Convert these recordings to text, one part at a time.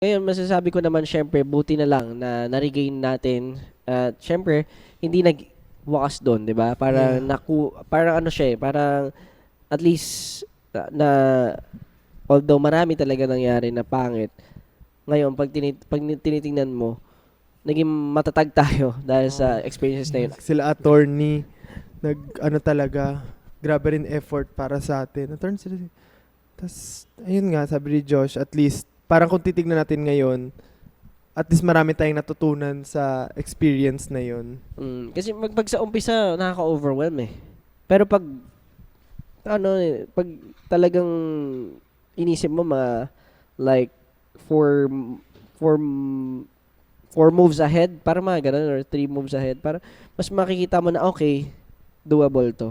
Ngayon masasabi ko naman siyempre buti na lang na na-regain natin at siyempre hindi nagwakas do'n, 'di ba? Parang Yeah. parang ano siya, parang at least na although marami talaga nangyari na pangit, ngayon pag tinitingnan mo, naging matatag tayo dahil sa experiences na yun. Sila attorney, nag-ano talaga, grabe rin effort para sa atin. Attorney sila. Tapos, ayun nga, sabi ni Josh, at least, parang kung titignan natin ngayon, at least marami tayong natutunan sa experience na yun. Kasi pag sa umpisa, nakaka-overwhelm eh. Pero pag pag talagang inisip mo like four four four moves ahead, para mga ganun, or 3 moves ahead, para mas makikita mo na okay, doable to.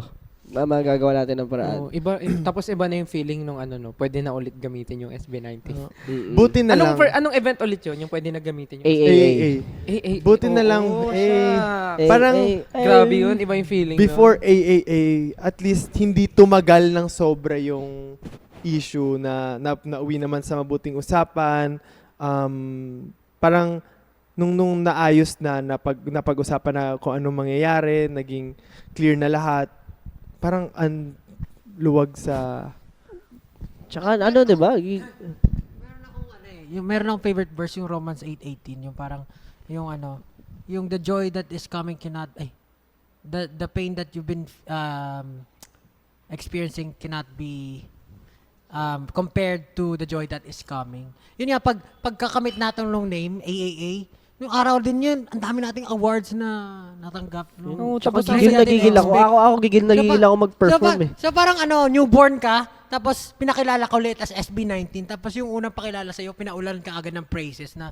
Magagawa natin ng paraan. Oo, tapos iba na yung feeling nung pwede na ulit gamitin yung SB19. Buti na lang. Anong event ulit yun? Yung pwede na gamitin yung AAA. Buti na lang, parang grabe yun, iba yung feeling. before AAA, at least hindi tumagal ng sobra yung issue na nauwi naman sa mabuting usapan. Parang nung naayos na napag-usapan na kung anong mangyayari, naging clear na lahat, parang luwag sa... Tsaka 'di ba? Meron akong meron akong favorite verse yung Romans 8:18, yung parang yung the joy that is coming cannot the pain that you've been experiencing cannot be compared to the joy that is coming. Yun nga, pagkakamit natin ng name, AAA, yung araw din yun, ang dami nating awards na natanggap. No? Tapos Tapos gigil na natin gigil ako. expect. Ako gigil na gigil ako mag-perform eh. So parang newborn ka, tapos pinakilala ka ulit as SB19, tapos yung unang pakilala sa'yo, pinaulan ka agad ng praises na,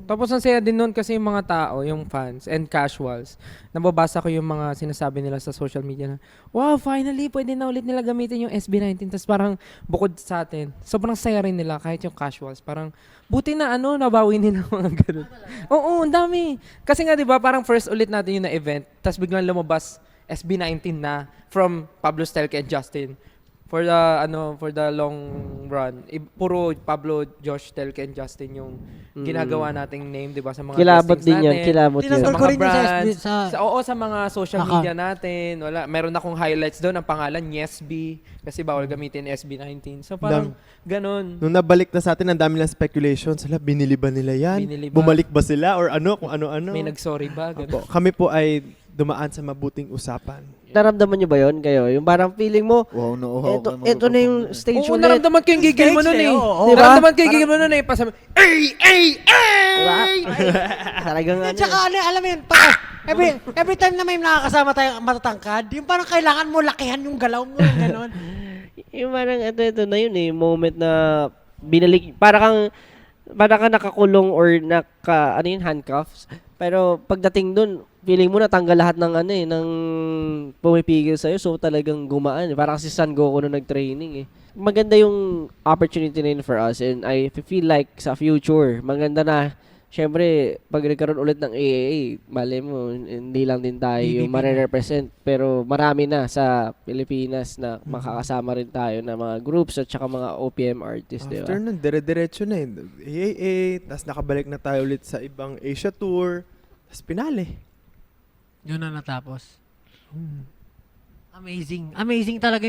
Tapos ang saya din nun kasi yung mga tao, yung fans and casuals, nababasa ko yung mga sinasabi nila sa social media na, wow, finally, pwede na ulit nila gamitin yung SB19. Tapos parang bukod sa atin, sobrang saya rin nila kahit yung casuals. Parang buti na nabawi nila mga ganun. Oo, ang dami. Kasi nga 'di ba, parang first ulit natin yung na-event, tapos biglang lumabas SB19 na from Pablo Stelke and Justin. For the long run, puro Pablo, Josh, Telke, and Justin yung ginagawa nating name, 'di ba, sa mga Kilabot testings din yun, natin. kilabot yun. Tinanggal Sa ko mga rin yun sa brands, SB, sa mga social media natin. Meron akong highlights doon, ang pangalan Yesby, kasi bawal gamitin SB19. So parang ganun. Nung nabalik na sa atin, ang dami lang speculation. Sila, binili ba nila yan? Binili ba? Bumalik ba sila? Or kung ano-ano. May nag-sorry ba? Ganun. Kami po ay dumaan sa mabuting usapan. Naramdaman nyo ba yun kayo? Yung parang feeling mo, Wow, nauhaw ka ito na yung stage Oo, ulit. naramdaman ko yung gigil mo nun eh. Oo, diba? Naramdaman ko yung gigil mo nun eh. Pasabi, Diba? Talagang At saka alam mo yun, every time na may nakakasama tayo matatangkad, yung parang kailangan mo lakihan yung galaw mo, gano'n. yung parang ito na yun eh, moment na binalik, para kang nakakulong or handcuffs. Pero pagdating dun, feeling mo natanggal lahat ng ng pumipigil sa'yo. So talagang gumaan. Parang si San Goku nung nag-training eh. Maganda yung opportunity na yun for us. And I feel like sa future, maganda na. Siyempre, pag nagkaroon ulit ng AAA, mali mo, hindi lang din tayo yung marirepresent. Pero marami na sa Pilipinas na makakasama rin tayo na mga groups at saka mga OPM artists. Diba? After nun, dire-diretso na AAA, tapos nakabalik na tayo ulit sa ibang Asia Tour, tapos pinali. Yun na natapos. Amazing. Amazing talaga